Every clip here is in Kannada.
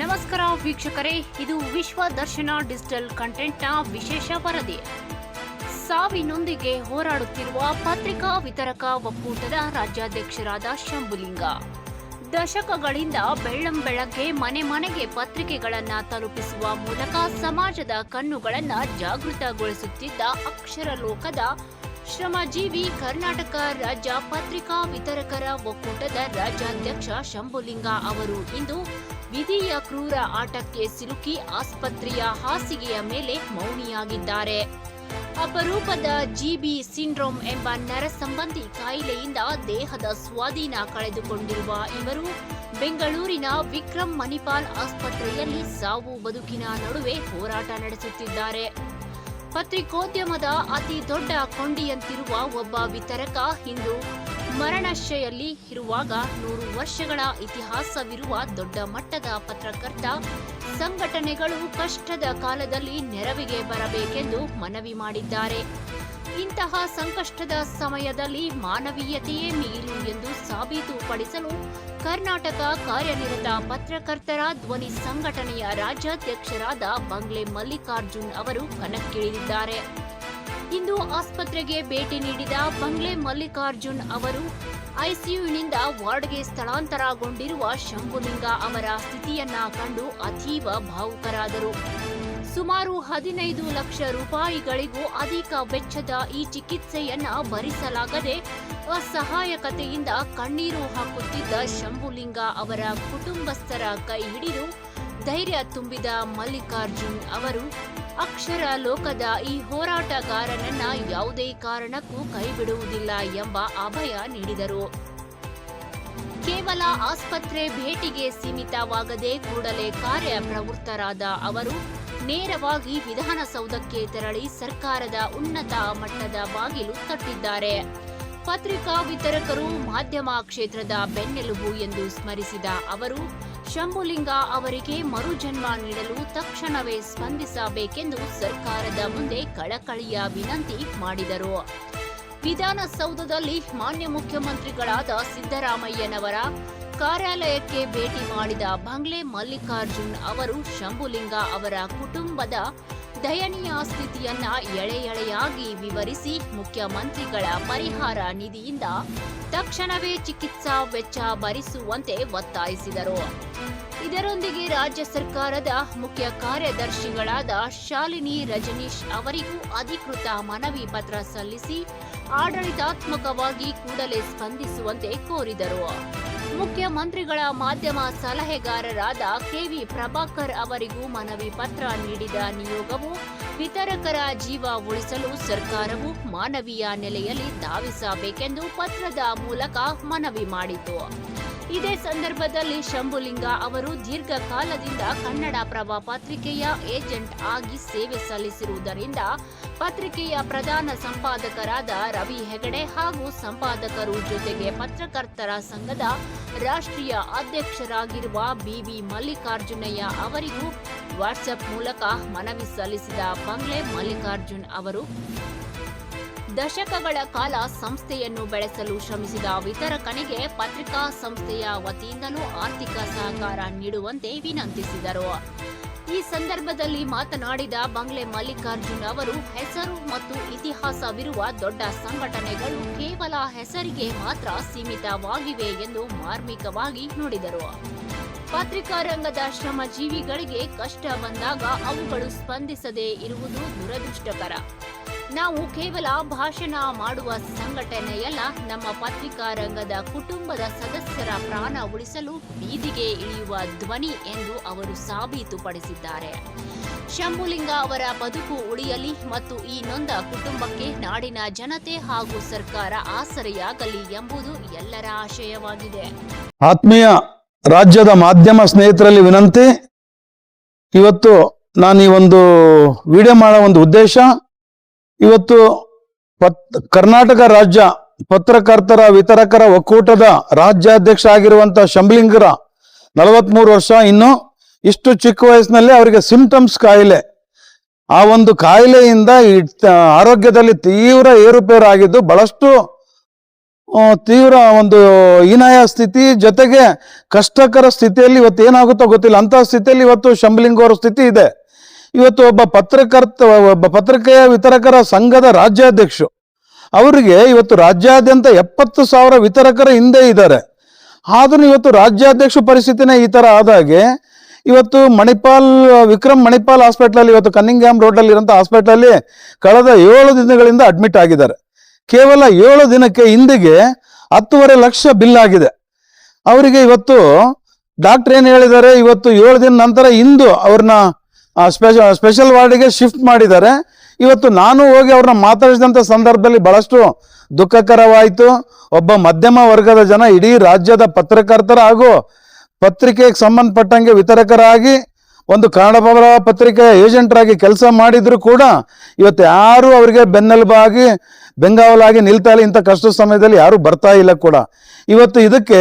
ನಮಸ್ಕಾರ ವೀಕ್ಷಕರೇ, ಇದು ವಿಶ್ವ ದರ್ಶನ ಡಿಜಿಟಲ್ ಕಂಟೆಂಟ್ನ ವಿಶೇಷ ವರದಿ. ಸಾವಿನೊಂದಿಗೆ ಹೋರಾಡುತ್ತಿರುವ ಪತ್ರಿಕಾ ವಿತರಕ ಒಕ್ಕೂಟದ ರಾಜ್ಯಾಧ್ಯಕ್ಷರಾದ ಶಂಭುಲಿಂಗ ದಶಕಗಳಿಂದ ಬೆಳ್ಳಂಬೆಳಗ್ಗೆ ಮನೆ ಮನೆಗೆ ಪತ್ರಿಕೆಗಳನ್ನು ತಲುಪಿಸುವ ಮೂಲಕ ಸಮಾಜದ ಕಣ್ಣುಗಳನ್ನು ಜಾಗೃತಗೊಳಿಸುತ್ತಿದ್ದ ಅಕ್ಷರ ಲೋಕದ ಶ್ರಮಜೀವಿ ಕರ್ನಾಟಕ ರಾಜ್ಯ ಪತ್ರಿಕಾ ವಿತರಕರ ಒಕ್ಕೂಟದ ರಾಜ್ಯಾಧ್ಯಕ್ಷ ಶಂಭುಲಿಂಗ ಅವರು ಇಂದು ವಿಧಿಯ ಕ್ರೂರ ಆಟಕ್ಕೆ ಸಿಲುಕಿ ಆಸ್ಪತ್ರೆಯ ಹಾಸಿಗೆಯ ಮೇಲೆ ಮೌನಿಯಾಗಿದ್ದಾರೆ. ಅಪರೂಪದ ಜಿಬಿ ಸಿಂಡ್ರೋಮ್ ಎಂಬ ನರ ಸಂಬಂಧಿ ಕಾಯಿಲೆಯಿಂದ ದೇಹದ ಸ್ವಾಧೀನ ಕಳೆದುಕೊಂಡಿರುವ ಇವರು ಬೆಂಗಳೂರಿನ ವಿಕ್ರಮ್ ಮಣಿಪಾಲ್ ಆಸ್ಪತ್ರೆಯಲ್ಲಿ ಸಾವು ಬದುಕಿನ ನಡುವೆ ಹೋರಾಟ ನಡೆಸುತ್ತಿದ್ದಾರೆ. ಪತ್ರಿಕೋದ್ಯಮದ ಅತಿ ದೊಡ್ಡ ಕೊಂಡಿಯಂತಿರುವ ಒಬ್ಬ ವಿತರಕ ಇಂದು ಮರಣಶಯ್ಯಲ್ಲಿ ಇರುವಾಗ 100 ವರ್ಷಗಳ ಇತಿಹಾಸವಿರುವ ದೊಡ್ಡ ಮಟ್ಟದ ಪತ್ರಕರ್ತ ಸಂಘಟನೆಗಳು ಕಷ್ಟದ ಕಾಲದಲ್ಲಿ ನೆರವಿಗೆ ಬರಬೇಕೆಂದು ಮನವಿ ಮಾಡಿದ್ದಾರೆ. ಇಂತಹ ಸಂಕಷ್ಟದ ಸಮಯದಲ್ಲಿ ಮಾನವೀಯತೆಯೇ ಮೇಲು ಎಂದು ಸಾಬೀತುಪಡಿಸಲು ಕರ್ನಾಟಕ ಕಾರ್ಯನಿರತ ಪತ್ರಕರ್ತರ ಧ್ವನಿ ಸಂಘಟನೆಯ ರಾಜ್ಯಾಧ್ಯಕ್ಷರಾದ ಬಂಗ್ಲೆ ಮಲ್ಲಿಕಾರ್ಜುನ್ ಅವರು ಕಣಕ್ಕಿಳಿದಿದ್ದಾರೆ. ಇಂದು ಆಸ್ಪತ್ರೆಗೆ ಭೇಟಿ ನೀಡಿದ ಬಂಗ್ಲೆ ಮಲ್ಲಿಕಾರ್ಜುನ್ ಅವರು ಐಸಿಯುನಿಂದ ವಾರ್ಡ್ಗೆ ಸ್ಥಳಾಂತರಗೊಂಡಿರುವ ಶಂಭುಲಿಂಗ ಅವರ ಸ್ಥಿತಿಯನ್ನ ಕಂಡು ಅತೀವ ಭಾವುಕರಾದರು. ಸುಮಾರು 15 ಲಕ್ಷ ರೂಪಾಯಿಗಳಿಗೂ ಅಧಿಕ ವೆಚ್ಚದ ಈ ಚಿಕಿತ್ಸೆಯನ್ನ ಭರಿಸಲಾಗದೆ ಅಸಹಾಯಕತೆಯಿಂದ ಕಣ್ಣೀರು ಹಾಕುತ್ತಿದ್ದ ಶಂಭುಲಿಂಗ ಅವರ ಕುಟುಂಬಸ್ಥರ ಕೈ ಹಿಡಿದು ಧೈರ್ಯ ತುಂಬಿದ ಮಲ್ಲಿಕಾರ್ಜುನ್ ಅವರು ಅಕ್ಷರ ಲೋಕದ ಈ ಹೋರಾಟಗಾರನನ್ನ ಯಾವುದೇ ಕಾರಣಕ್ಕೂ ಕೈಬಿಡುವುದಿಲ್ಲ ಎಂಬ ಅಭಯ ನೀಡಿದರು. ಕೇವಲ ಆಸ್ಪತ್ರೆ ಭೇಟಿಗೆ ಸೀಮಿತವಾಗದೆ ಕೂಡಲೇ ಕಾರ್ಯಪ್ರವೃತ್ತರಾದ ಅವರು ನೇರವಾಗಿ ವಿಧಾನಸೌಧಕ್ಕೆ ತೆರಳಿ ಸರ್ಕಾರದ ಉನ್ನತ ಮಟ್ಟದ ಬಾಗಿಲು ತಟ್ಟಿದ್ದಾರೆ. ಪತ್ರಿಕಾ ವಿತರಕರು ಮಾಧ್ಯಮ ಕ್ಷೇತ್ರದ ಬೆನ್ನೆಲುಬು ಎಂದು ಸ್ಮರಿಸಿದ ಅವರು ಶಂಭುಲಿಂಗ ಅವರಿಗೆ ಮರುಜನ್ಮ ನೀಡಲು ತಕ್ಷಣವೇ ಸ್ಪಂದಿಸಬೇಕೆಂದು ಸರ್ಕಾರದ ಮುಂದೆ ಕಳಕಳಿಯ ವಿನಂತಿ ಮಾಡಿದರು. ವಿಧಾನಸೌಧದಲ್ಲಿ ಮಾನ್ಯ ಮುಖ್ಯಮಂತ್ರಿಗಳಾದ ಸಿದ್ದರಾಮಯ್ಯನವರ ಕಾರ್ಯಾಲಯಕ್ಕೆ ಭೇಟಿ ಮಾಡಿದ ಬಂಗ್ಲೆ ಮಲ್ಲಿಕಾರ್ಜುನ್ ಅವರು ಶಂಭುಲಿಂಗ ಅವರ ಕುಟುಂಬದ ದಯನೀಯ ಸ್ಥಿತಿಯನ್ನ ಎಳೆಯಾಗಿ ವಿವರಿಸಿ ಮುಖ್ಯಮಂತ್ರಿಗಳ ಪರಿಹಾರ ನಿಧಿಯಿಂದ ತಕ್ಷಣವೇ ಚಿಕಿತ್ಸಾ ವೆಚ್ಚ ಭರಿಸುವಂತೆ ಒತ್ತಾಯಿಸಿದರು. ಇದರೊಂದಿಗೆ ರಾಜ್ಯ ಸರ್ಕಾರದ ಮುಖ್ಯ ಕಾರ್ಯದರ್ಶಿಗಳಾದ ಶಾಲಿನಿ ರಜನೀಶ್ ಅವರಿಗೂ ಅಧಿಕೃತ ಮನವಿ ಪತ್ರ ಸಲ್ಲಿಸಿ ಆಡಳಿತಾತ್ಮಕವಾಗಿ ಕೂಡಲೇ ಸ್ಪಂದಿಸುವಂತೆ ಕೋರಿದರು. ಮುಖ್ಯಮಂತ್ರಿಗಳ ಮಾಧ್ಯಮ ಸಲಹೆಗಾರರಾದ ಕೆವಿ ಪ್ರಭಾಕರ್ ಅವರಿಗೂ ಮನವಿ ಪತ್ರ ನೀಡಿದ ನಿಯೋಗವು ವಿತರಕರ ಜೀವ ಉಳಿಸಲು ಸರ್ಕಾರವು ಮಾನವೀಯ ನೆಲೆಯಲ್ಲಿ ಧಾವಿಸಬೇಕೆಂದು ಪತ್ರದ ಮೂಲಕ ಮನವಿ ಮಾಡಿತು. ಇದೇ ಸಂದರ್ಭದಲ್ಲಿ ಶಂಭುಲಿಂಗ ಅವರು ದೀರ್ಘಕಾಲದಿಂದ ಕನ್ನಡಪ್ರಭ ಪತ್ರಿಕೆಯ ಏಜೆಂಟ್ ಆಗಿ ಸೇವೆ ಸಲ್ಲಿಸಿರುವುದರಿಂದ ಪತ್ರಿಕೆಯ ಪ್ರಧಾನ ಸಂಪಾದಕರಾದ ರವಿ ಹೆಗಡೆ ಹಾಗೂ ಸಂಪಾದಕರು ಜೊತೆಗೆ ಪತ್ರಕರ್ತರ ಸಂಘದ ರಾಷ್ಟ್ರೀಯ ಅಧ್ಯಕ್ಷರಾಗಿರುವ ಬಿವಿ ಮಲ್ಲಿಕಾರ್ಜುನಯ್ಯ ಅವರಿಗೂ ವಾಟ್ಸ್ಆಪ್ ಮೂಲಕ ಮನವಿ ಸಲ್ಲಿಸಿದ ಬಂಗ್ಲೆ ಮಲ್ಲಿಕಾರ್ಜುನ್ ಅವರು ದಶಕಗಳ ಕಾಲ ಸಂಸ್ಥೆಯನ್ನು ಬೆಳೆಸಲು ಶ್ರಮಿಸಿದ ವಿತರಕನಿಗೆ ಪತ್ರಿಕಾ ಸಂಸ್ಥೆಯ ವತಿಯಿಂದಲೂ ಆರ್ಥಿಕ ಸಹಕಾರ ನೀಡುವಂತೆ ವಿನಂತಿಸಿದರು. ಈ ಸಂದರ್ಭದಲ್ಲಿ ಮಾತನಾಡಿದ ಬಂಗ್ಲೆ ಮಲ್ಲಿಕಾರ್ಜುನ್ ಅವರು ಹೆಸರು ಮತ್ತು ಇತಿಹಾಸವಿರುವ ದೊಡ್ಡ ಸಂಘಟನೆಗಳು ಕೇವಲ ಹೆಸರಿಗೆ ಮಾತ್ರ ಸೀಮಿತವಾಗಿವೆ ಎಂದು ಮಾರ್ಮಿಕವಾಗಿ ನುಡಿದರು. ಪತ್ರಿಕಾ ರಂಗದ ಶ್ರಮಜೀವಿಗಳಿಗೆ ಕಷ್ಟ ಬಂದಾಗ ಅವುಗಳು ಸ್ಪಂದಿಸದೇ ಇರುವುದು ದುರದೃಷ್ಟಕರ. ನಾವು ಕೇವಲ ಭಾಷಣ ಮಾಡುವ ಸಂಘಟನೆಯಲ್ಲ, ನಮ್ಮ ಪತ್ರಿಕಾ ರಂಗದ ಕುಟುಂಬದ ಸದಸ್ಯರ ಪ್ರಾಣ ಉಳಿಸಲು ಬೀದಿಗೆ ಇಳಿಯುವ ಧ್ವನಿ ಎಂದು ಅವರು ಸಾಬೀತುಪಡಿಸಿದ್ದಾರೆ. ಶಂಭುಲಿಂಗ ಅವರ ಬದುಕು ಉಳಿಯಲಿ ಮತ್ತು ಈ ನೊಂದ ಕುಟುಂಬಕ್ಕೆ ನಾಡಿನ ಜನತೆ ಹಾಗೂ ಸರ್ಕಾರ ಆಸರೆಯಾಗಲಿ ಎಂಬುದು ಎಲ್ಲರ ಆಶಯವಾಗಿದೆ. ಆತ್ಮೀಯ ರಾಜ್ಯದ ಮಾಧ್ಯಮ ಸ್ನೇಹಿತರಲ್ಲಿ ವಿನಂತಿ, ಇವತ್ತು ನಾನು ಈ ಒಂದು ವಿಡಿಯೋ ಮಾಡೋ ಒಂದು ಉದ್ದೇಶ, ಇವತ್ತು ಕರ್ನಾಟಕ ರಾಜ್ಯ ಪತ್ರಕರ್ತರ ವಿತರಕರ ಒಕ್ಕೂಟದ ರಾಜ್ಯಾಧ್ಯಕ್ಷ ಆಗಿರುವಂತಹ ಶಂಭುಲಿಂಗರ 43 ವರ್ಷ, ಇನ್ನು ಇಷ್ಟು ಚಿಕ್ಕ ವಯಸ್ಸಿನಲ್ಲಿ ಅವರಿಗೆ ಸಿಂಪ್ಟಮ್ಸ್ ಕಾಯಿಲೆ, ಆ ಒಂದು ಕಾಯಿಲೆಯಿಂದ ಆರೋಗ್ಯದಲ್ಲಿ ತೀವ್ರ ಏರುಪೇರು ಆಗಿದ್ದು ಬಹಳಷ್ಟು ತೀವ್ರ ಒಂದು ಹೀನಾಯ ಸ್ಥಿತಿ ಜೊತೆಗೆ ಕಷ್ಟಕರ ಸ್ಥಿತಿಯಲ್ಲಿ ಇವತ್ತು ಏನಾಗುತ್ತೋ ಗೊತ್ತಿಲ್ಲ ಅಂತ ಸ್ಥಿತಿಯಲ್ಲಿ ಇವತ್ತು ಶಂಭಲಿಂಗ್ ಅವರ ಸ್ಥಿತಿ ಇದೆ. ಇವತ್ತು ಒಬ್ಬ ಪತ್ರಿಕೆಯ ವಿತರಕರ ಸಂಘದ ರಾಜ್ಯಾಧ್ಯಕ್ಷರು, ಅವರಿಗೆ ಇವತ್ತು ರಾಜ್ಯಾದ್ಯಂತ 70,000 ವಿತರಕರ ಹಿಂದೆ ಇದ್ದಾರೆ. ಆದ್ರೂ ಇವತ್ತು ರಾಜ್ಯಾಧ್ಯಕ್ಷ ಪರಿಸ್ಥಿತಿನೇ ಈ ತರ ಆದಾಗೆ ಇವತ್ತು ವಿಕ್ರಮ್ ಮಣಿಪಾಲ್ ಹಾಸ್ಪಿಟಲ್ ಇವತ್ತು ಕನ್ನಿಂಗ್ಹ್ಯಾಮ್ ರೋಡ್ ಅಲ್ಲಿ ಇರುವಂತಹ ಹಾಸ್ಪಿಟಲ್ ಕಳೆದ 7 ದಿನಗಳಿಂದ ಅಡ್ಮಿಟ್ ಆಗಿದ್ದಾರೆ. ಕೇವಲ 7 ದಿನಕ್ಕೆ ಹಿಂದಿಗೆ 10.5 ಲಕ್ಷ ಬಿಲ್ ಆಗಿದೆ ಅವರಿಗೆ. ಇವತ್ತು ಡಾಕ್ಟರ್ ಏನ್ ಹೇಳಿದ್ದಾರೆ, ಇವತ್ತು 7 ದಿನ ನಂತರ ಇಂದು ಅವ್ರನ್ನ ಸ್ಪೆಷಲ್ ವಾರ್ಡ್ಗೆ ಶಿಫ್ಟ್ ಮಾಡಿದ್ದಾರೆ. ಇವತ್ತು ನಾನು ಹೋಗಿ ಅವ್ರನ್ನ ಮಾತಾಡಿಸಿದಂಥ ಸಂದರ್ಭದಲ್ಲಿ ಬಹಳಷ್ಟು ದುಃಖಕರವಾಯಿತು. ಒಬ್ಬ ಮಧ್ಯಮ ವರ್ಗದ ಜನ ಇಡೀ ರಾಜ್ಯದ ಪತ್ರಕರ್ತರ ಹಾಗೂ ಪತ್ರಿಕೆಗೆ ಸಂಬಂಧಪಟ್ಟಂಗೆ ವಿತರಕರಾಗಿ ಒಂದು ಕನ್ನಡಪ್ರಭ ಪತ್ರಿಕೆಯ ಏಜೆಂಟರಾಗಿ ಕೆಲಸ ಮಾಡಿದ್ರು ಕೂಡ ಇವತ್ತು ಯಾರು ಅವರಿಗೆ ಬೆನ್ನೆಲುಬಾಗಿ ಬೆಂಗಾವಲಾಗಿ ನಿಲ್ತಾ ಇಲ್ಲ. ಇಂಥ ಕಷ್ಟ ಸಮಯದಲ್ಲಿ ಯಾರು ಬರ್ತಾ ಇಲ್ಲ ಕೂಡ. ಇವತ್ತು ಇದಕ್ಕೆ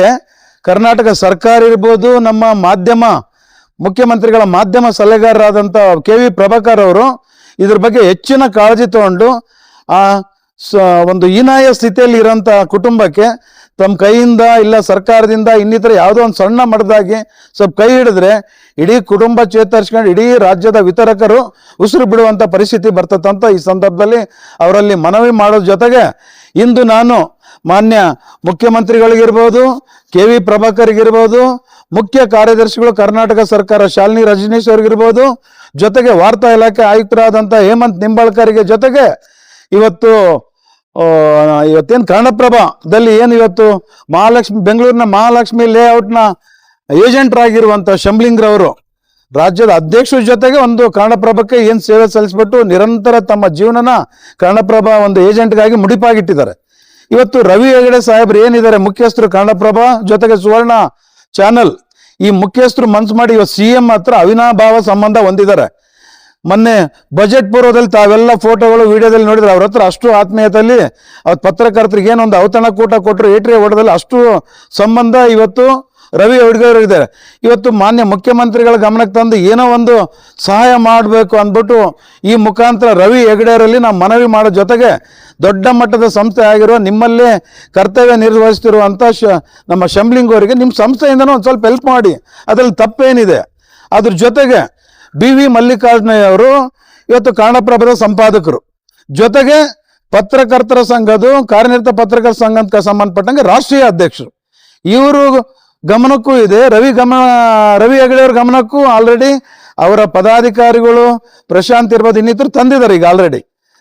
ಕರ್ನಾಟಕ ಸರ್ಕಾರ ಇರ್ಬೋದು, ನಮ್ಮ ಮುಖ್ಯಮಂತ್ರಿಗಳ ಮಾಧ್ಯಮ ಸಲಹೆಗಾರರಾದಂಥ KV ಪ್ರಭಾಕರ್ ಅವರು ಇದ್ರ ಬಗ್ಗೆ ಹೆಚ್ಚಿನ ಕಾಳಜಿ ತಗೊಂಡು ಒಂದು ಹೀನಾಯ ಸ್ಥಿತಿಯಲ್ಲಿ ಇರೋಂಥ ಕುಟುಂಬಕ್ಕೆ ತಮ್ಮ ಕೈಯಿಂದ ಇಲ್ಲ ಸರ್ಕಾರದಿಂದ ಇನ್ನಿತರ ಯಾವುದೋ ಒಂದು ಸಣ್ಣ ಮಟ್ಟದಾಗಿ ಸ್ವಲ್ಪ ಕೈ ಹಿಡಿದ್ರೆ ಇಡೀ ಕುಟುಂಬ ಚೇತರಿಸ್ಕೊಂಡು ಇಡೀ ರಾಜ್ಯದ ವಿತರಕರು ಉಸಿರು ಬಿಡುವಂಥ ಪರಿಸ್ಥಿತಿ ಬರ್ತದಂತ ಈ ಸಂದರ್ಭದಲ್ಲಿ ಅವರಲ್ಲಿ ಮನವಿ ಮಾಡೋದ್ರ ಜೊತೆಗೆ ಇಂದು ನಾನು ಮಾನ್ಯ ಮುಖ್ಯಮಂತ್ರಿಗಳಿಗಿರ್ಬೋದು, KV ಪ್ರಭಾಕರ್ಗಿರ್ಬೋದು, ಮುಖ್ಯ ಕಾರ್ಯದರ್ಶಿಗಳು ಕರ್ನಾಟಕ ಸರ್ಕಾರ ಶಾಲಿನಿ ರಜನೀಶ್ ಅವ್ರಿಗಿರ್ಬೋದು, ಜೊತೆಗೆ ವಾರ್ತಾ ಇಲಾಖೆ ಆಯುಕ್ತರಾದಂಥ ಹೇಮಂತ್ ನಿಂಬಾಳ್ಕರ್ಗೆ ಜೊತೆಗೆ ಇವತ್ತೇನು ಕನ್ನಡಪ್ರಭದಲ್ಲಿ ಏನು ಇವತ್ತು ಬೆಂಗಳೂರಿನ ಮಹಾಲಕ್ಷ್ಮಿ ಲೇಔಟ್ನ ಏಜೆಂಟ್ರಾಗಿರುವಂಥ ಶಂಭಲಿಂಗ್ರವರು ರಾಜ್ಯದ ಅಧ್ಯಕ್ಷರ ಜೊತೆಗೆ ಒಂದು ಕನ್ನಡಪ್ರಭಕ್ಕೆ ಏನು ಸೇವೆ ಸಲ್ಲಿಸ್ಬಿಟ್ಟು ನಿರಂತರ ತಮ್ಮ ಜೀವನನ ಕನ್ನಡಪ್ರಭ ಒಂದು ಏಜೆಂಟ್ಗಾಗಿ ಮುಡಿಪಾಗಿಟ್ಟಿದ್ದಾರೆ. ಇವತ್ತು ರವಿ ಹೆಗಡೆ ಸಾಹೇಬ್ರು ಏನಿದ್ದಾರೆ ಮುಖ್ಯಸ್ಥರು ಕನ್ನಡಪ್ರಭ ಜೊತೆಗೆ ಸುವರ್ಣ ಚಾನಲ್, ಈ ಮುಖ್ಯಸ್ಥರು ಮನ್ಸು ಮಾಡಿ ಇವತ್ತು CM ಹತ್ರ ಅವಿನಾಭಾವ ಸಂಬಂಧ ಹೊಂದಿದ್ದಾರೆ. ಮೊನ್ನೆ ಬಜೆಟ್ ಪೂರ್ವದಲ್ಲಿ ತಾವೆಲ್ಲ ಫೋಟೋಗಳು ವಿಡಿಯೋದಲ್ಲಿ ನೋಡಿದ್ರೆ ಅವ್ರ ಹತ್ರ ಅಷ್ಟು ಆತ್ಮೀಯತೆಯಲ್ಲಿ ಅವ್ರ ಪತ್ರಕರ್ತರಿಗೆ ಏನೊಂದು ಔತಣಕೂಟ ಕೊಟ್ಟರು, ಏಟ್ರಿ ಓಟದಲ್ಲಿ ಅಷ್ಟು ಸಂಬಂಧ ಇವತ್ತು ರವಿ ಹೆಗಡೆ ಇದ್ದಾರೆ. ಇವತ್ತು ಮಾನ್ಯ ಮುಖ್ಯಮಂತ್ರಿಗಳ ಗಮನಕ್ಕೆ ತಂದು ಏನೋ ಒಂದು ಸಹಾಯ ಮಾಡಬೇಕು ಅಂದ್ಬಿಟ್ಟು ಈ ಮುಖಾಂತರ ರವಿ ಹೆಗಡೆಯವರಲ್ಲಿ ನಾವು ಮನವಿ ಮಾಡೋ ಜೊತೆಗೆ ದೊಡ್ಡ ಮಟ್ಟದ ಸಂಸ್ಥೆ ಆಗಿರುವ ನಿಮ್ಮಲ್ಲೇ ಕರ್ತವ್ಯ ನಿರ್ವಹಿಸ್ತಿರುವಂಥ ನಮ್ಮ ಶಂಭಲಿಂಗ್ ಅವರಿಗೆ ನಿಮ್ಮ ಸಂಸ್ಥೆಯಿಂದನೂ ಒಂದು ಸ್ವಲ್ಪ ಹೆಲ್ಪ್ ಮಾಡಿ, ಅದರಲ್ಲಿ ತಪ್ಪೇನಿದೆ. ಅದ್ರ ಜೊತೆಗೆ BV ಮಲ್ಲಿಕಾರ್ಜುನಯ್ಯ ಅವರು ಇವತ್ತು ಕನ್ನಡಪ್ರಭದ ಸಂಪಾದಕರು, ಜೊತೆಗೆ ಪತ್ರಕರ್ತರ ಸಂಘದ ಕಾರ್ಯನಿರತ ಪತ್ರಕರ್ತರ ಸಂಘಕ್ಕೆ ಸಂಬಂಧಪಟ್ಟಂಗೆ ರಾಷ್ಟ್ರೀಯ ಅಧ್ಯಕ್ಷರು. ಇವರು ಗಮನಕ್ಕೂ ಇದೆ, ರವಿ ಹೆಗಡೆಯವ್ರ ಗಮನಕ್ಕೂ ಆಲ್ರೆಡಿ ಅವರ ಪದಾಧಿಕಾರಿಗಳು ಪ್ರಶಾಂತ್ ಇರ್ಬೋದು ಇನ್ನಿತರು ತಂದಿದ್ದಾರೆ ಈಗ ಆಲ್ರೆಡಿ.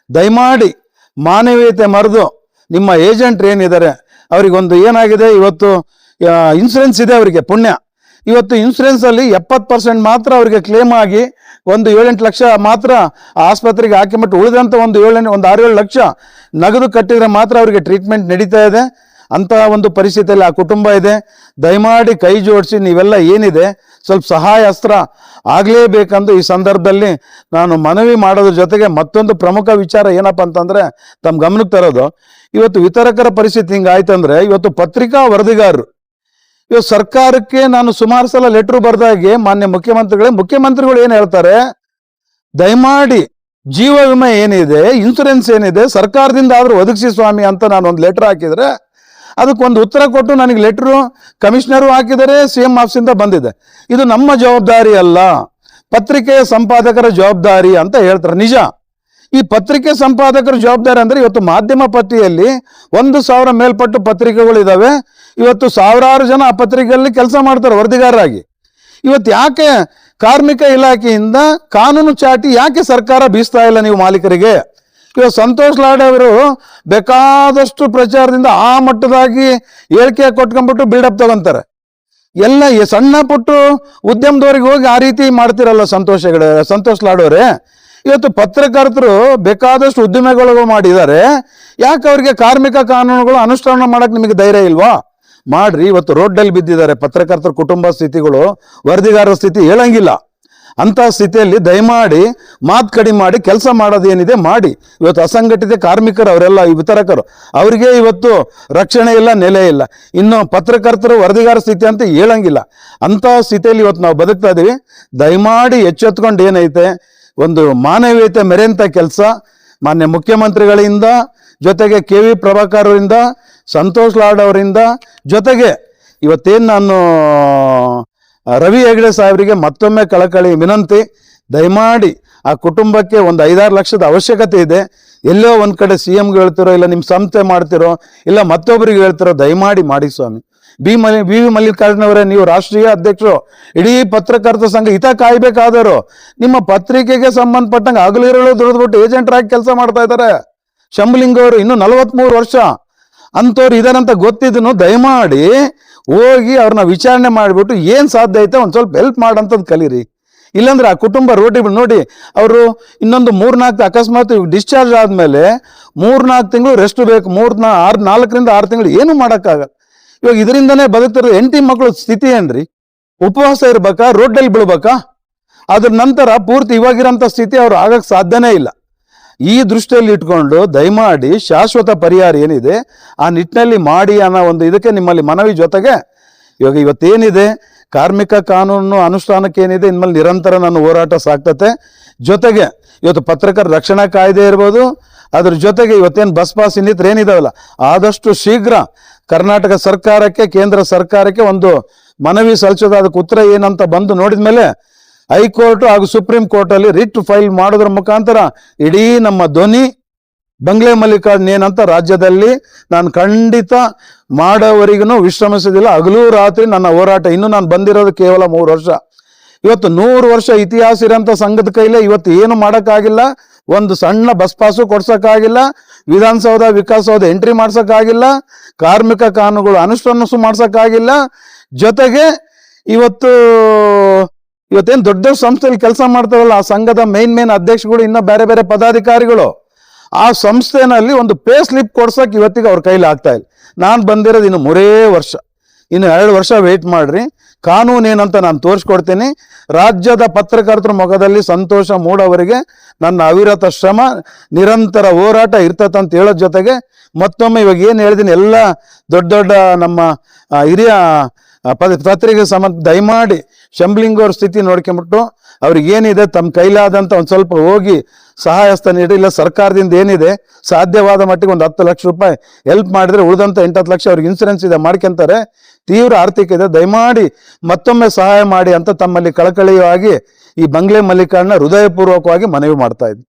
ದಯಮಾಡಿ ಮಾನವೀಯತೆ ಮರೆದು ನಿಮ್ಮ ಏಜೆಂಟ್ ಏನಿದ್ದಾರೆ ಅವ್ರಿಗೊಂದು ಏನಾಗಿದೆ, ಇವತ್ತು ಇನ್ಸೂರೆನ್ಸ್ ಇದೆ ಅವರಿಗೆ ಪುಣ್ಯ. ಇವತ್ತು ಇನ್ಸೂರೆನ್ಸ್ ಅಲ್ಲಿ 70% ಮಾತ್ರ ಅವರಿಗೆ ಕ್ಲೇಮ್ ಆಗಿ ಒಂದು 7-8 ಲಕ್ಷ ಮಾತ್ರ ಆಸ್ಪತ್ರೆಗೆ ಹಾಕಿಬಿಟ್ಟು ಉಳಿದಂತ ಒಂದು 6-7 ಲಕ್ಷ ನಗದು ಕಟ್ಟಿದ್ರೆ ಮಾತ್ರ ಅವರಿಗೆ ಟ್ರೀಟ್ಮೆಂಟ್ ನಡೀತಾ ಇದೆ. ಅಂತಹ ಒಂದು ಪರಿಸ್ಥಿತಿಯಲ್ಲಿ ಆ ಕುಟುಂಬ ಇದೆ. ದಯಮಾಡಿ ಕೈ ಜೋಡಿಸಿ ನೀವೆಲ್ಲ ಏನಿದೆ ಸ್ವಲ್ಪ ಸಹಾಯ ಅಸ್ತ್ರ ಆಗಲೇಬೇಕಂದು ಈ ಸಂದರ್ಭದಲ್ಲಿ ನಾನು ಮನವಿ ಮಾಡೋದ್ರ ಜೊತೆಗೆ ಮತ್ತೊಂದು ಪ್ರಮುಖ ವಿಚಾರ ಏನಪ್ಪ ಅಂತಂದ್ರೆ ತಮ್ಮ ಗಮನಕ್ಕೆ ತರೋದು, ಇವತ್ತು ವಿತರಕರ ಪರಿಸ್ಥಿತಿ ಹಿಂಗಾಯ್ತಂದ್ರೆ ಇವತ್ತು ಪತ್ರಿಕಾ ವರದಿಗಾರರು ಇವತ್ತು ಸರ್ಕಾರಕ್ಕೆ ನಾನು ಸುಮಾರು ಸಲ ಲೆಟ್ರು ಬರ್ದಾಗೆ ಮಾನ್ಯ ಮುಖ್ಯಮಂತ್ರಿಗಳು ಏನು ಹೇಳ್ತಾರೆ, ದಯಮಾಡಿ ಜೀವ ವಿಮೆ ಏನಿದೆ, ಇನ್ಸೂರೆನ್ಸ್ ಏನಿದೆ ಸರ್ಕಾರದಿಂದ ಆದ್ರೂ ಒದಗಿಸಿ ಸ್ವಾಮಿ ಅಂತ ನಾನು ಒಂದು ಲೆಟರ್ ಹಾಕಿದ್ರೆ ಅದಕ್ಕೊಂದು ಉತ್ತರ ಕೊಟ್ಟು ನನಗೆ ಲೆಟ್ರು ಕಮಿಷನರು ಹಾಕಿದರೆ CM ಆಫೀಸಿಂದ ಬಂದಿದೆ. ಇದು ನಮ್ಮ ಜವಾಬ್ದಾರಿ ಅಲ್ಲ, ಪತ್ರಿಕೆಯ ಸಂಪಾದಕರ ಜವಾಬ್ದಾರಿ ಅಂತ ಹೇಳ್ತಾರೆ. ನಿಜ, ಈ ಪತ್ರಿಕೆ ಸಂಪಾದಕರ ಜವಾಬ್ದಾರಿ ಅಂದ್ರೆ ಇವತ್ತು ಮಾಧ್ಯಮ ಪಟ್ಟಿಯಲ್ಲಿ 1,000 ಮೇಲ್ಪಟ್ಟು ಪತ್ರಿಕೆಗಳು ಇದಾವೆ. ಇವತ್ತು ಸಾವಿರಾರು ಜನ ಆ ಪತ್ರಿಕೆಯಲ್ಲಿ ಕೆಲಸ ಮಾಡ್ತಾರೆ ವರದಿಗಾರರಾಗಿ. ಇವತ್ತು ಯಾಕೆ ಕಾರ್ಮಿಕ ಇಲಾಖೆಯಿಂದ ಕಾನೂನು ಚಾಟಿ ಯಾಕೆ ಸರ್ಕಾರ ಬೀಸ್ತಾ ಇಲ್ಲ ನೀವು ಮಾಲೀಕರಿಗೆ? ಇವತ್ತು ಸಂತೋಷ್ ಲಾಡ್ ಅವರು ಬೇಕಾದಷ್ಟು ಪ್ರಚಾರದಿಂದ ಆ ಮಟ್ಟದಾಗಿ ಹೇಳಿಕೆ ಕೊಟ್ಕೊಂಡ್ಬಿಟ್ಟು ಬಿಲ್ಡಪ್ ತಗೊಂತಾರೆ. ಎಲ್ಲ ಸಣ್ಣ ಪುಟ್ಟು ಉದ್ಯಮದವ್ರಿಗೆ ಹೋಗಿ ಆ ರೀತಿ ಮಾಡ್ತಿರಲ್ಲ ಸಂತೋಷ್ ಲಾಡ್ ಅವರೇ. ಇವತ್ತು ಪತ್ರಕರ್ತರು ಬೇಕಾದಷ್ಟು ಉದ್ದಿಮೆಗಳು ಮಾಡಿದ್ದಾರೆ, ಯಾಕೆ ಅವ್ರಿಗೆ ಕಾರ್ಮಿಕ ಕಾನೂನುಗಳು ಅನುಷ್ಠಾನ ಮಾಡಕ್ ನಿಮಗೆ ಧೈರ್ಯ ಇಲ್ವಾ? ಮಾಡ್ರಿ. ಇವತ್ತು ರೋಡ್ಡಲ್ಲಿ ಬಿದ್ದಿದ್ದಾರೆ ಪತ್ರಕರ್ತರ ಕುಟುಂಬ ಸ್ಥಿತಿಗಳು, ವರದಿಗಾರರ ಸ್ಥಿತಿ ಹೇಳಂಗಿಲ್ಲ. ಅಂತ ಸ್ಥಿತಿಯಲ್ಲಿ ದಯಮಾಡಿ ಮಾತು ಕಡಿಮೆ ಮಾಡಿ ಕೆಲಸ ಮಾಡೋದೇನಿದೆ ಮಾಡಿ. ಇವತ್ತು ಅಸಂಘಟಿತ ಕಾರ್ಮಿಕರು ಅವರೆಲ್ಲ ಈ ವಿತರಕರು ಅವರಿಗೆ ಇವತ್ತು ರಕ್ಷಣೆ ಇಲ್ಲ, ನೆಲೆ ಇಲ್ಲ. ಇನ್ನು ಪತ್ರಕರ್ತರು ವರದಿಗಾರ ಸ್ಥಿತಿ ಅಂತ ಹೇಳಂಗಿಲ್ಲ. ಅಂತ ಸ್ಥಿತಿಯಲ್ಲಿ ಇವತ್ತು ನಾವು ಬದುಕ್ತಾ ಇದೀವಿ. ದಯಮಾಡಿ ಎಚ್ಚೆತ್ಕೊಂಡು ಏನೈತೆ ಒಂದು ಮಾನವೀಯತೆ ಮೆರೆಂತ ಕೆಲಸ ಮಾನ್ಯ ಮುಖ್ಯಮಂತ್ರಿಗಳಿಂದ, ಜೊತೆಗೆ KV ಪ್ರಭಾಕರ್ ಅವರಿಂದ, ಸಂತೋಷ್ ಲಾಡ್ ಅವರಿಂದ, ಜೊತೆಗೆ ಇವತ್ತೇನು ನಾನು ರವಿ ಹೆಗಡೆ ಸಾಹೇಬರಿಗೆ ಮತ್ತೊಮ್ಮೆ ಕಳಕಳಿ ವಿನಂತಿ, ದಯಮಾಡಿ ಆ ಕುಟುಂಬಕ್ಕೆ ಒಂದು 5-6 ಲಕ್ಷದ ಅವಶ್ಯಕತೆ ಇದೆ. ಎಲ್ಲೋ ಒಂದು ಕಡೆ CMಗೆ ಹೇಳ್ತಿರೋ, ಇಲ್ಲ ನಿಮ್ಮ ಸಂಸ್ಥೆ ಮಾಡ್ತಿರೋ, ಇಲ್ಲ ಮತ್ತೊಬ್ಬರಿಗೆ ಹೇಳ್ತಿರೋ, ದಯಮಾಡಿ ಮಾಡಿ ಸ್ವಾಮಿ. ಬಿ ಮಲ್ಲಿಕಾರ್ಜುನ ಅವರೇ, ನೀವು ರಾಷ್ಟ್ರೀಯ ಅಧ್ಯಕ್ಷರು, ಇಡೀ ಪತ್ರಕರ್ತ ಸಂಘ ಹಿತ ಕಾಯ್ಬೇಕಾದರು. ನಿಮ್ಮ ಪತ್ರಿಕೆಗೆ ಸಂಬಂಧಪಟ್ಟಂಗೆ ಹಗಲಿರುಳು ದುಡಿದ್ಬಿಟ್ಟು ಏಜೆಂಟ್ರಾಗಿ ಕೆಲಸ ಮಾಡ್ತಾ ಇದ್ದಾರೆ. ಶಂಭುಲಿಂಗ ಅವರು ಇನ್ನೂ 43 ವರ್ಷ ಅಂಥವ್ರು ಇದಾರಂತ ಗೊತ್ತಿದ್ದನು. ದಯಮಾಡಿ ಹೋಗಿ ಅವ್ರನ್ನ ವಿಚಾರಣೆ ಮಾಡಿಬಿಟ್ಟು ಏನು ಸಾಧ್ಯ ಐತೆ ಒಂದು ಸ್ವಲ್ಪ ಹೆಲ್ಪ್ ಮಾಡಂಥದ್ದು ಕಲೀರಿ. ಇಲ್ಲಾಂದ್ರೆ ಆ ಕುಟುಂಬ ರೋಟಿ ನೋಡಿ, ಅವರು ಇನ್ನೊಂದು 3-4 ಅಕಸ್ಮಾತ್ ಡಿಸ್ಚಾರ್ಜ್ ಆದಮೇಲೆ 3-4 ತಿಂಗಳು ರೆಸ್ಟ್ ಬೇಕು. 4ರಿಂದ 6 ತಿಂಗಳು ಏನು ಮಾಡೋಕ್ಕಾಗಲ್ಲ. ಇವಾಗ ಇದರಿಂದನೇ ಬದುಕ್ತಿರೋದು ಹೆಂಡತಿ ಮಕ್ಕಳು ಸ್ಥಿತಿ ಏನ್ರಿ? ಉಪವಾಸ ಇರ್ಬೇಕಾ? ರೋಡ್ಡಲ್ಲಿ ಬೀಳ್ಬೇಕಾ? ಅದ್ರ ನಂತರ ಪೂರ್ತಿ ಇವಾಗಿರೋಂಥ ಸ್ಥಿತಿ ಅವ್ರು ಆಗಕ್ಕೆ ಸಾಧ್ಯನೇ ಇಲ್ಲ. ಈ ದೃಷ್ಟಿಯಲ್ಲಿ ಇಟ್ಕೊಂಡು ದಯಮಾಡಿ ಶಾಶ್ವತ ಪರಿಹಾರ ಏನಿದೆ ಆ ನಿಟ್ಟಿನಲ್ಲಿ ಮಾಡಿ ಅನ್ನೋ ಒಂದು ಇದಕ್ಕೆ ನಿಮ್ಮಲ್ಲಿ ಮನವಿ. ಜೊತೆಗೆ ಇವತ್ತೇನಿದೆ ಕಾರ್ಮಿಕ ಕಾನೂನು ಅನುಷ್ಠಾನಕ್ಕೆ ಏನಿದೆ ಇನ್ಮೇಲೆ ನಿರಂತರ ನನ್ನ ಹೋರಾಟ ಸಾಗ್ತತೆ. ಜೊತೆಗೆ ಇವತ್ತು ಪತ್ರಕರ್ತರ ರಕ್ಷಣಾ ಕಾಯ್ದೆ ಇರ್ಬೋದು, ಅದ್ರ ಜೊತೆಗೆ ಇವತ್ತೇನು ಬಸ್ ಪಾಸ್ ಇನ್ನಿತರ ಏನಿದಾವಲ್ಲ, ಆದಷ್ಟು ಶೀಘ್ರ ಕರ್ನಾಟಕ ಸರ್ಕಾರಕ್ಕೆ, ಕೇಂದ್ರ ಸರ್ಕಾರಕ್ಕೆ ಒಂದು ಮನವಿ ಸಲ್ಲಿಸೋದು. ಅದಕ್ಕೆ ಉತ್ತರ ಏನಂತ ಬಂದು ನೋಡಿದ ಮೇಲೆ ಹೈಕೋರ್ಟ್ ಹಾಗೂ ಸುಪ್ರೀಂ ಕೋರ್ಟಲ್ಲಿ ರಿಟ್ ಫೈಲ್ ಮಾಡೋದ್ರ ಮುಖಾಂತರ ಇಡೀ ನಮ್ಮ ಧ್ವನಿ ಬಂಗ್ಲೆ ಮಲ್ಲಿಕಾರ್ಜುನ್ ಏನಂತ ರಾಜ್ಯದಲ್ಲಿ ನಾನು ಖಂಡಿತ ಮಾಡೋವರೆಗೂ ವಿಶ್ರಮಿಸೋದಿಲ್ಲ. ಹಗಲು ರಾತ್ರಿ ನನ್ನ ಹೋರಾಟ. ಇನ್ನು ನಾನು ಬಂದಿರೋದು ಕೇವಲ 3 ವರ್ಷ. ಇವತ್ತು 100 ವರ್ಷ ಇತಿಹಾಸ ಇರೋಂಥ ಸಂಘದ ಕೈಲೇ ಇವತ್ತು ಏನು ಮಾಡೋಕ್ಕಾಗಿಲ್ಲ. ಒಂದು ಸಣ್ಣ ಬಸ್ ಪಾಸು ಕೊಡ್ಸೋಕ್ಕಾಗಿಲ್ಲ, ವಿಧಾನಸೌಧ ವಿಕಾಸಸೌಧ ಎಂಟ್ರಿ ಮಾಡ್ಸೋಕ್ಕಾಗಿಲ್ಲ, ಕಾರ್ಮಿಕ ಕಾನೂನುಗಳು ಅನುಷ್ಠಾನ ಮಾಡ್ಸೋಕ್ಕಾಗಿಲ್ಲ. ಜೊತೆಗೆ ಇವತ್ತೇನು ದೊಡ್ಡ ದೊಡ್ಡ ಸಂಸ್ಥೆಯಲ್ಲಿ ಕೆಲಸ ಮಾಡ್ತಾರಲ್ಲ, ಆ ಸಂಘದ ಮೇನ್ ಅಧ್ಯಕ್ಷಗಳು, ಇನ್ನೂ ಬೇರೆ ಬೇರೆ ಪದಾಧಿಕಾರಿಗಳು, ಆ ಸಂಸ್ಥೆನಲ್ಲಿ ಒಂದು ಪೇ ಸ್ಲಿಪ್ ಕೊಡ್ಸೋಕೆ ಇವತ್ತಿಗೆ ಅವ್ರ ಕೈಲಿ ಆಗ್ತಾ ಇಲ್ಲ. ನಾನು ಬಂದಿರೋದು ಇನ್ನು 3 ವರ್ಷ, ಇನ್ನು 2 ವರ್ಷ ವೆಯ್ಟ್ ಮಾಡ್ರಿ. ಕಾನೂನು ಏನಂತ ನಾನು ತೋರಿಸ್ಕೊಡ್ತೀನಿ. ರಾಜ್ಯದ ಪತ್ರಕರ್ತರ ಮುಖದಲ್ಲಿ ಸಂತೋಷ ಮೂಡೋವರೆಗೆ ನನ್ನ ಅವಿರತ ಶ್ರಮ, ನಿರಂತರ ಹೋರಾಟ ಇರ್ತದೆ ಅಂತ ಹೇಳೋದ್ ಜೊತೆಗೆ ಮತ್ತೊಮ್ಮೆ ಇವಾಗ ಏನು ಹೇಳಿದ್ದೀನಿ ಎಲ್ಲ ದೊಡ್ಡ ನಮ್ಮ ಹಿರಿಯ ಪತ್ರಿಕೆ ಸಂಬಂಧ ದಯಮಾಡಿ ಶಂಭುಲಿಂಗ ಅವ್ರ ಸ್ಥಿತಿ ನೋಡ್ಕೊಂಬಿಟ್ಟು ಅವ್ರಿಗೆ ಏನಿದೆ ತಮ್ಮ ಕೈಲಾದಂಥ ಒಂದು ಸ್ವಲ್ಪ ಹೋಗಿ ಸಹಾಯಸ್ತ ನೀಡಿ, ಇಲ್ಲ ಸರ್ಕಾರದಿಂದ ಏನಿದೆ ಸಾಧ್ಯವಾದ ಮಟ್ಟಿಗೆ ಒಂದು 10 ಲಕ್ಷ ರೂಪಾಯಿ ಹೆಲ್ಪ್ ಮಾಡಿದ್ರೆ ಉಳಿದಂಥ 8-10 ಲಕ್ಷ ಅವ್ರಿಗೆ ಇನ್ಸೂರೆನ್ಸ್ ಇದೆ ಮಾಡ್ಕೊಂತಾರೆ. ತೀವ್ರ ಆರ್ಥಿಕ ಇದೆ, ದಯಮಾಡಿ ಮತ್ತೊಮ್ಮೆ ಸಹಾಯ ಮಾಡಿ ಅಂತ ತಮ್ಮಲ್ಲಿ ಕಳಕಳಿಯಾಗಿ ಈ ಬಂಗ್ಲೆ ಮಲ್ಲಿಕಾರ್ಜುನ ಹೃದಯಪೂರ್ವಕವಾಗಿ ಮನವಿ ಮಾಡ್ತಾ ಇದ್ದೀನಿ.